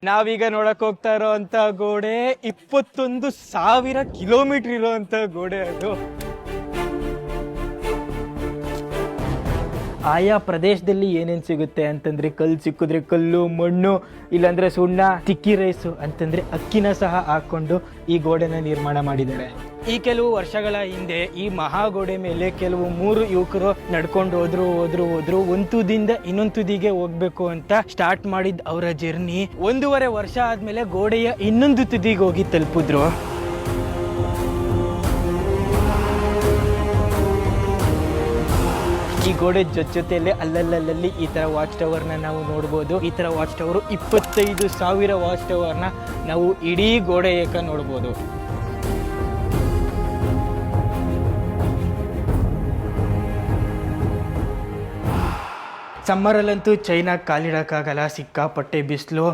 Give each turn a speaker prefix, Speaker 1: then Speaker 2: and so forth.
Speaker 1: ನಾವೀಗ ನೋಡಕ್ ಹೋಗ್ತಾ ಇರೋಂಥ ಗೋಡೆ 21,000 ಕಿಲೋಮೀಟರ್ ಇರೋಂಥ ಗೋಡೆ ಅದು. ಆಯಾ ಪ್ರದೇಶದಲ್ಲಿ ಏನೇನು ಸಿಗುತ್ತೆ ಅಂತಂದ್ರೆ ಕಲ್ಲು ಸಿಕ್ಕಿದ್ರೆ ಕಲ್ಲು, ಮಣ್ಣು, ಇಲ್ಲಾಂದ್ರೆ ಸುಣ್ಣ, ತಿಕ್ಕಿ ರೈಸು ಅಂತಂದ್ರೆ ಅಕ್ಕಿನ ಸಹ ಹಾಕೊಂಡು ಈ ಗೋಡೆನ ನಿರ್ಮಾಣ ಮಾಡಿದ್ದಾರೆ. ಈ ಕೆಲವು ವರ್ಷಗಳ ಹಿಂದೆ ಈ ಮಹಾಗೋಡೆ ಮೇಲೆ ಕೆಲವು 3 ಯುವಕರು ನಡ್ಕೊಂಡು ಹೋದ್ರು ಒಂದು ತುದಿಯಿಂದ ಇನ್ನೊಂದು ತುದಿಗೆ ಹೋಗ್ಬೇಕು ಅಂತ ಸ್ಟಾರ್ಟ್ ಮಾಡಿದ ಅವರ ಜರ್ನಿ 1.5 ವರ್ಷ ಆದ್ಮೇಲೆ ಗೋಡೆಯ ಇನ್ನೊಂದು ತುದಿಗೆ ಹೋಗಿ ತಲುಪಿದ್ರು. ಈ ಗೋಡೆ ಜೊತೆಯಲ್ಲೇ ಅಲ್ಲಲ್ಲಿ ಈ ತರ ವಾಚ್ ಟವರ್ನ ನಾವು ನೋಡ್ಬೋದು. ಈ ತರ ವಾಚ್ ಟವರ್ 25,000 ವಾಚ್ ಟವರ್ನ ನಾವು ಇಡೀ ಗೋಡೆ ಏಕ ನೋಡ್ಬೋದು. ಸಮ್ಮರಲ್ಲಂತೂ ಚೈನಾ ಕಾಲಿಡಕ್ಕಾಗಲ್ಲ, ಸಿಕ್ಕಾಪಟ್ಟೆ ಬಿಸಿಲು.